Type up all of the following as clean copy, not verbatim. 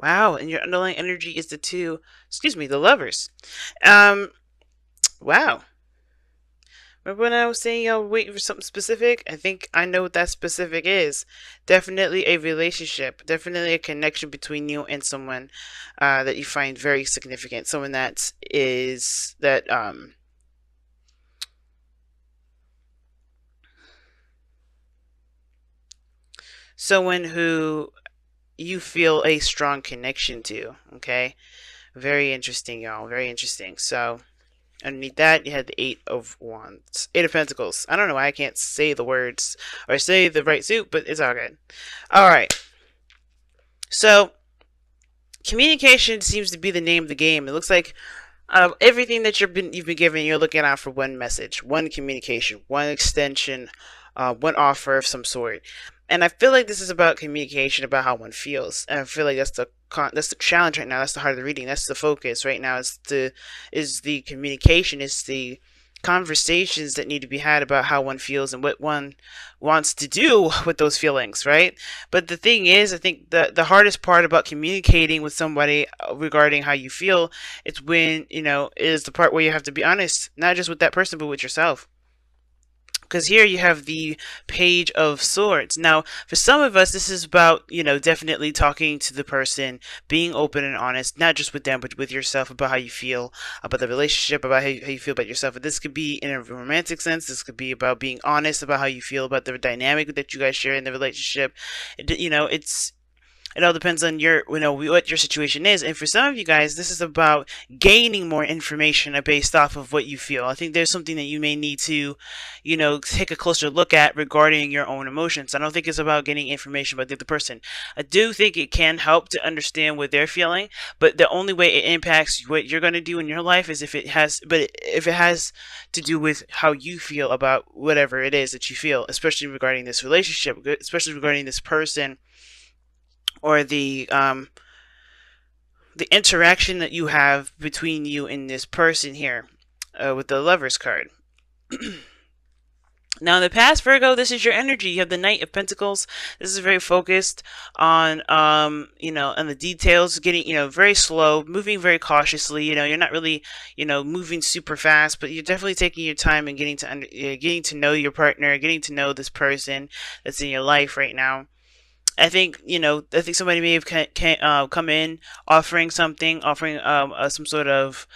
Wow, and your underlying energy is the two, excuse me, the lovers. Um, wow. Remember when I was saying y'all were waiting for something specific? I think I know what that specific is. Definitely a relationship. Definitely a connection between you and someone that you find very significant. Someone that is that someone who you feel a strong connection to. Okay, very interesting, y'all. Very interesting. So underneath that, you had the Eight of Wands, Eight of Pentacles. I don't know why I can't say the words or say the right suit, but it's all good. All right. So communication seems to be the name of the game. It looks like everything that you've been given, you're looking out for one message, one communication, one extension, one offer of some sort. And I feel like this is about communication, about how one feels. And I feel like that's the challenge right now. That's the heart of the reading. That's the focus right now. Is the communication. Is the conversations that need to be had about how one feels and what one wants to do with those feelings, right? But the thing is, I think the hardest part about communicating with somebody regarding how you feel, it's when, is the part where you have to be honest, not just with that person, but with yourself. Because here you have the Page of Swords. Now, for some of us, this is about, definitely talking to the person, being open and honest, not just with them, but with yourself about how you feel about the relationship, about how you feel about yourself. But this could be in a romantic sense. This could be about being honest about how you feel about the dynamic that you guys share in the relationship. It all depends on what your situation is. And for some of you guys, this is about gaining more information based off of what you feel. I think there's something that you may need to, take a closer look at regarding your own emotions. I don't think it's about getting information about the other person. I do think it can help to understand what they're feeling, but the only way it impacts what you're going to do in your life is if it has to do with how you feel about whatever it is that you feel, especially regarding this relationship, especially regarding this person, or the interaction that you have between you and this person here, with the Lovers card. Now, in the past, Virgo, this is your energy. You have the Knight of Pentacles. This is very focused on, on the details, getting, very slow, moving very cautiously. You're not really, moving super fast, but you're definitely taking your time and getting to know your partner, getting to know this person that's in your life right now. I think somebody may have come in offering something, offering some sort of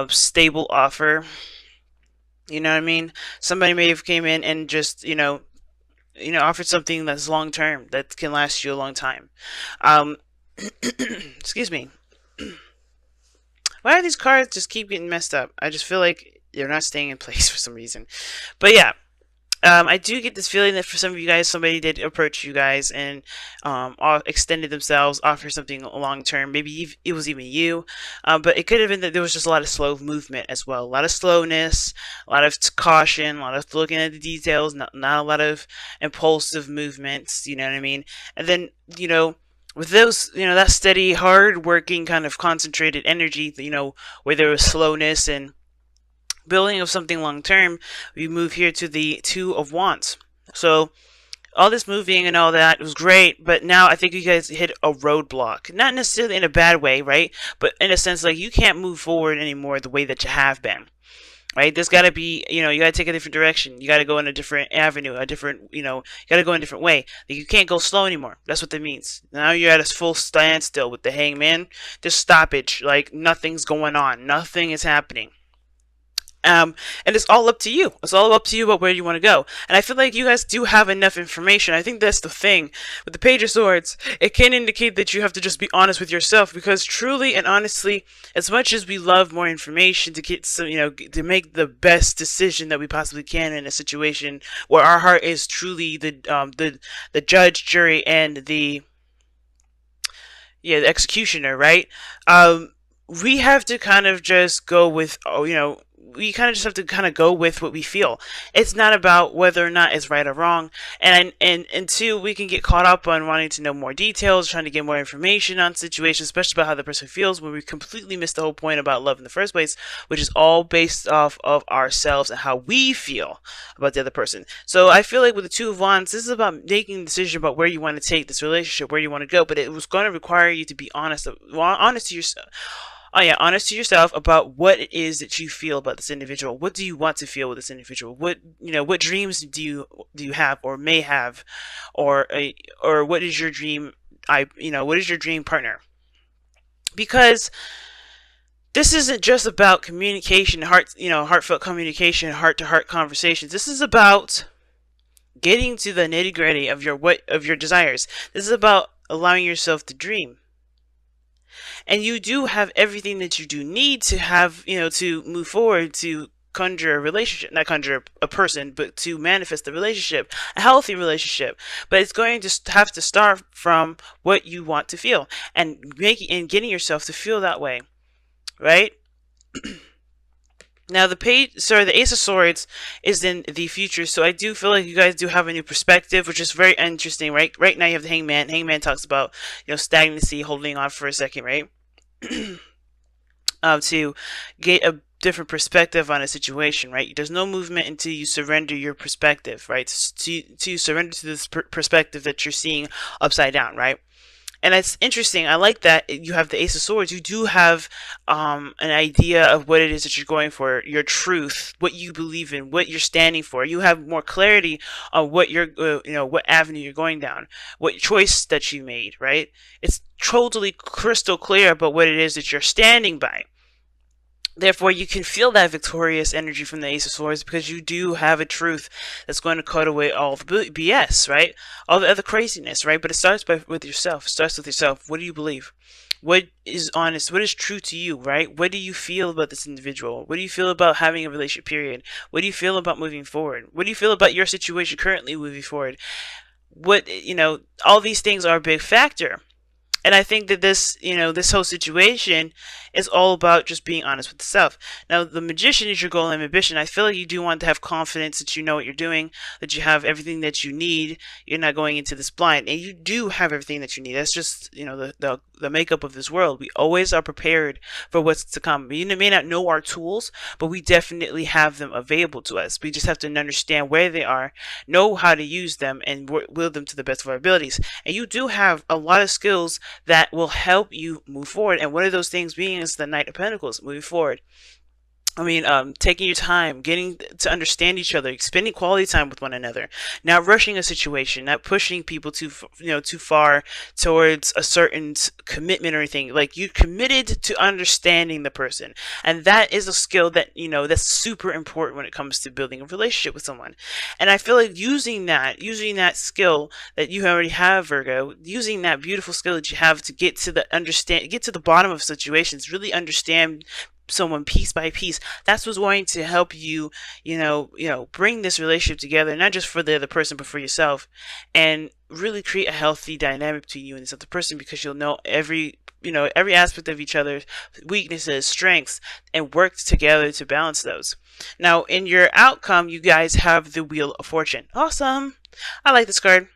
stable offer. You know what I mean? Somebody may have came in and just offered something that's long term, that can last you a long time. Um, excuse me. Why do these cards just keep getting messed up? I just feel like they're not staying in place for some reason. But yeah, I do get this feeling that for some of you guys, somebody did approach you guys and extended themselves, offer something long term. Maybe it was even you, but it could have been that there was just a lot of slow movement as well. A lot of slowness, a lot of caution, a lot of looking at the details, not a lot of impulsive movements. You know what I mean? And then, with those, that steady, hard working, kind of concentrated energy, where there was slowness and building of something long term, we move here to the Two of Wands. So all this moving and all that was great, but now I think you guys hit a roadblock. Not necessarily in a bad way, right? But in a sense, like, you can't move forward anymore the way that you have been. Right? There's got to be, you got to take a different direction. You got to go in a different avenue, you got to go in a different way. Like, you can't go slow anymore. That's what that means. Now you're at a full standstill with the Hangman. Just stoppage. Like, nothing's going on. Nothing is happening. And it's all up to you. It's all up to you about where you want to go. And I feel like you guys do have enough information. I think that's the thing. With the Page of Swords, it can indicate that you have to just be honest with yourself, because truly and honestly, as much as we love more information to get some, to make the best decision that we possibly can in a situation where our heart is truly the judge, jury, and the executioner, right? We have to kind of just go with, we kind of just have to kind of go with what we feel. It's not about whether or not it's right or wrong. And two, we can get caught up on wanting to know more details, trying to get more information on situations, especially about how the person feels, when we completely miss the whole point about love in the first place, which is all based off of ourselves and how we feel about the other person. So I feel like with the Two of Wands, this is about making a decision about where you want to take this relationship, where you want to go, but it was going to require you to be honest to yourself. Oh yeah, honest to yourself about what it is that you feel about this individual. What do you want to feel with this individual? What dreams do you have or may have, or what is your dream? What is your dream partner? Because this isn't just about communication, heartfelt communication, heart-to-heart conversations. This is about getting to the nitty-gritty of your desires. This is about allowing yourself to dream. And you do have everything that you do need to have, to move forward, to conjure a relationship, not conjure a person, but to manifest the relationship, a healthy relationship. But it's going to have to start from what you want to feel and getting yourself to feel that way, right? Now the Ace of Swords is in the future, so I do feel like you guys do have a new perspective, which is very interesting, right? Right now you have the Hangman. Hangman talks about, stagnancy, holding on for a second, right? To get a different perspective on a situation, right? There's no movement until you surrender your perspective, right? To surrender to this perspective that you're seeing upside down, right? And it's interesting. I like that you have the Ace of Swords. You do have an idea of what it is that you're going for, your truth, what you believe in, what you're standing for. You have more clarity on what what avenue you're going down, what choice that you made, right? It's totally crystal clear about what it is that you're standing by. Therefore, you can feel that victorious energy from the Ace of Swords because you do have a truth that's going to cut away all the BS, right? All the other craziness, right? But it starts with yourself. It starts with yourself. What do you believe? What is honest? What is true to you, right? What do you feel about this individual? What do you feel about having a relationship, period? What do you feel about moving forward? What do you feel about your situation currently moving forward? All these things are a big factor. And I think that this whole situation is all about just being honest with yourself. Now, the Magician is your goal and ambition. I feel like you do want to have confidence that you know what you're doing, that you have everything that you need. You're not going into this blind, and you do have everything that you need. That's just, the makeup of this world. We always are prepared for what's to come. You may not know our tools, but we definitely have them available to us. We just have to understand where they are, know how to use them, and wield them to the best of our abilities. And you do have a lot of skills that will help you move forward. And one of those things being is the Knight of Pentacles, moving forward. Taking your time, getting to understand each other, spending quality time with one another, not rushing a situation, not pushing people too far towards a certain commitment or anything. Like, you committed to understanding the person, and that is a skill that that's super important when it comes to building a relationship with someone. And I feel like using that skill that you already have, Virgo, using that beautiful skill that you have to get to the bottom of situations, really understand someone piece by piece. That's what's going to help you, bring this relationship together, not just for the other person, but for yourself, and really create a healthy dynamic between you and this other person, because you'll know every aspect of each other's weaknesses, strengths, and work together to balance those. Now, in your outcome, you guys have the Wheel of Fortune. Awesome. I like this card,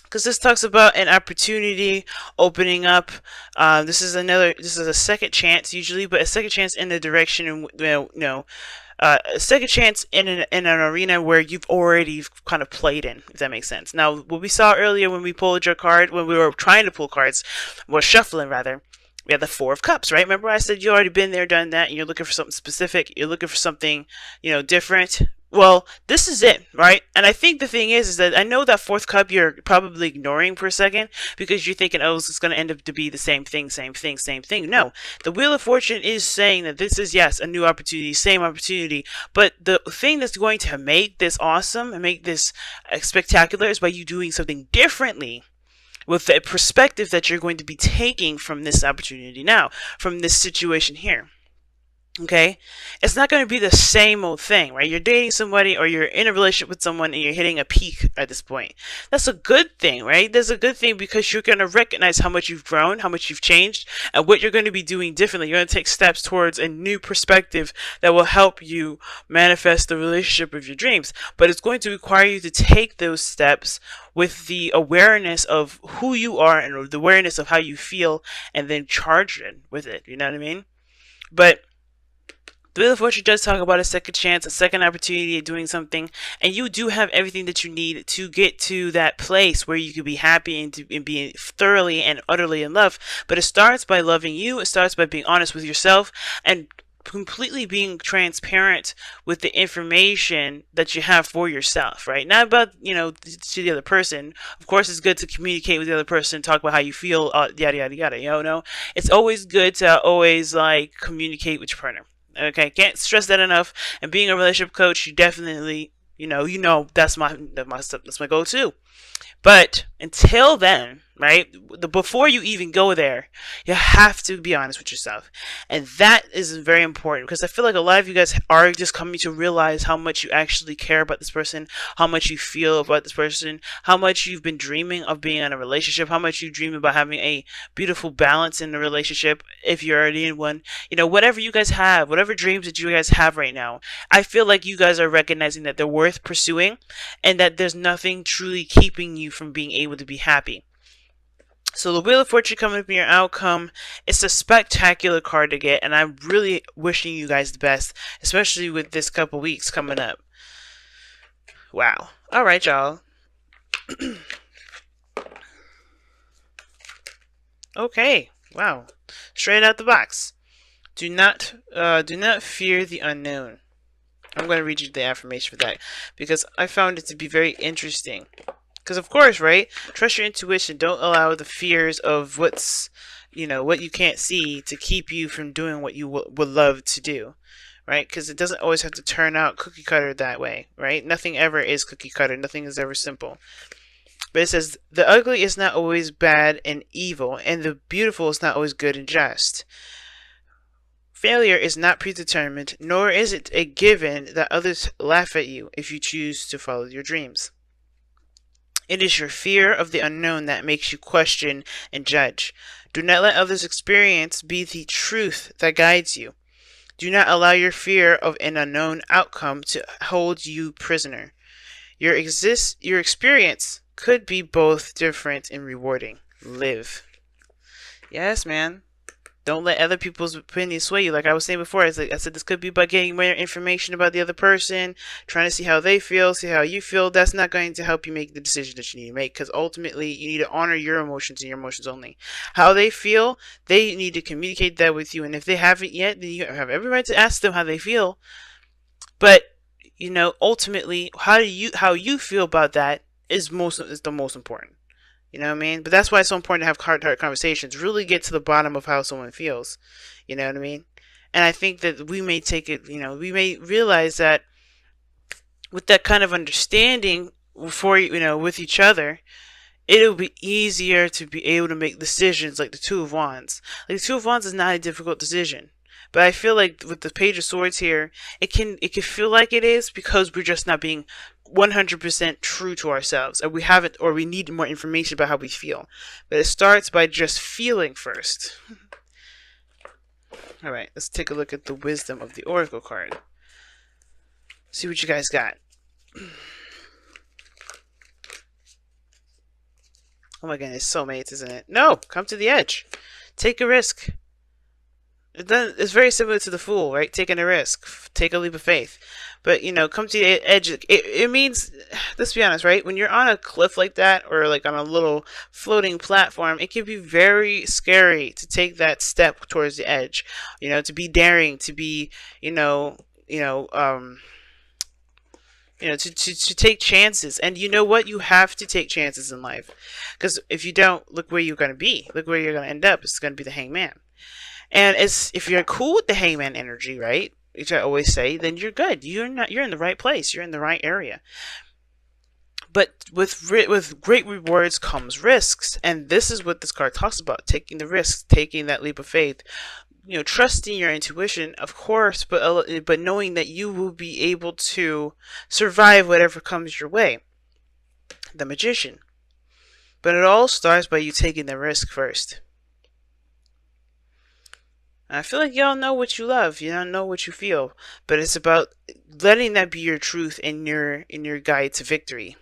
because this talks about an opportunity opening up. This is a second chance usually, but a second chance in the direction, a second chance in an arena where you've already kind of played in, if that makes sense. Now, what we saw earlier when we pulled your card, when we were trying to pull cards, was shuffling rather. We had the Four of Cups, right? Remember I said you already been there, done that, and you're looking for something specific. You're looking for something, different. Well, this is it, right? And I think the thing is that I know that fourth cup you're probably ignoring for a second because you're thinking, oh, it's going to end up to be the same thing. No, the Wheel of Fortune is saying that this is, yes, a new opportunity, same opportunity. But the thing that's going to make this awesome and make this spectacular is by you doing something differently with the perspective that you're going to be taking from this opportunity now, from this situation here. Okay, it's not going to be the same old thing, right? You're dating somebody or you're in a relationship with someone and you're hitting a peak at this point. That's a good thing, right? That's a good thing because you're going to recognize how much you've grown, how much you've changed, and what you're going to be doing differently. You're going to take steps towards a new perspective that will help you manifest the relationship of your dreams. But it's going to require you to take those steps with the awareness of who you are and the awareness of how you feel, and then charge it with it. You know what I mean? But the Wheel of Fortune does talk about a second chance, a second opportunity at doing something, and you do have everything that you need to get to that place where you can be happy and be thoroughly and utterly in love. But it starts by loving you, it starts by being honest with yourself, and completely being transparent with the information that you have for yourself, right? Not about, to the other person. Of course, it's good to communicate with the other person, talk about how you feel, yada, yada, yada, no? It's always good to always, communicate with your partner. Okay, can't stress that enough. And being a relationship coach, you definitely, that's my goal too. But until then, right, before you even go there, you have to be honest with yourself. And that is very important because I feel like a lot of you guys are just coming to realize how much you actually care about this person, how much you feel about this person, how much you've been dreaming of being in a relationship, how much you dream about having a beautiful balance in the relationship if you're already in one. Whatever you guys have, whatever dreams that you guys have right now, I feel like you guys are recognizing that they're worth pursuing and that there's nothing truly keeping you from being able to be happy. So the Wheel of Fortune coming up in your outcome, it's a spectacular card to get, and I'm really wishing you guys the best, especially with this couple weeks coming up. Wow. Alright, y'all. Okay. Wow. Straight out the box. Do not fear the unknown. I'm going to read you the affirmation for that because I found it to be very interesting. Because of course, right? Trust your intuition. Don't allow the fears of what you can't see to keep you from doing what you would love to do, right? Because it doesn't always have to turn out cookie cutter that way, right? Nothing ever is cookie cutter. Nothing is ever simple. But it says, the ugly is not always bad and evil, and the beautiful is not always good and just. Failure is not predetermined, nor is it a given that others laugh at you if you choose to follow your dreams. It is your fear of the unknown that makes you question and judge. Do not let others' experience be the truth that guides you. Do not allow your fear of an unknown outcome to hold you prisoner. Your experience could be both different and rewarding. Live. Yes, man. Don't let other people's opinions sway you. Like I was saying before, I said this could be by getting more information about the other person, trying to see how they feel, see how you feel. That's not going to help you make the decision that you need to make because ultimately you need to honor your emotions and your emotions only. How they feel, they need to communicate that with you. And if they haven't yet, then you have every right to ask them how they feel. But, ultimately, how you feel about that is the most important. You know what I mean? But that's why it's so important to have heart-to-heart conversations. Really get to the bottom of how someone feels. You know what I mean? And I think that we may take it, we may realize that with that kind of understanding with each other, it'll be easier to be able to make decisions like the Two of Wands. Like the Two of Wands is not a difficult decision. But I feel like with the Page of Swords here, it can feel like it is because we're just not being 100% true to ourselves, and we need more information about how we feel. But it starts by just feeling first. All right, let's take a look at the wisdom of the Oracle card. See what you guys got. Oh my goodness, soulmates, isn't it? No, come to the edge. Take a risk. It's very similar to the Fool, right? Taking a risk. Take a leap of faith. But, come to the edge. It means, let's be honest, right? When you're on a cliff like that or like on a little floating platform, it can be very scary to take that step towards the edge. To be daring, to be, to take chances. And you know what? You have to take chances in life. Because if you don't, look where you're going to be. Look where you're going to end up. It's going to be the Hangman. And if you're cool with the Hangman energy, right, which I always say, then you're good. You're in the right place. You're in the right area. But with great rewards comes risks, and this is what this card talks about: taking the risks, taking that leap of faith, trusting your intuition, of course, but knowing that you will be able to survive whatever comes your way. The Magician. But it all starts by you taking the risk first. I feel like y'all know what you love. You don't know what you feel, but it's about letting that be your truth and your guide to victory.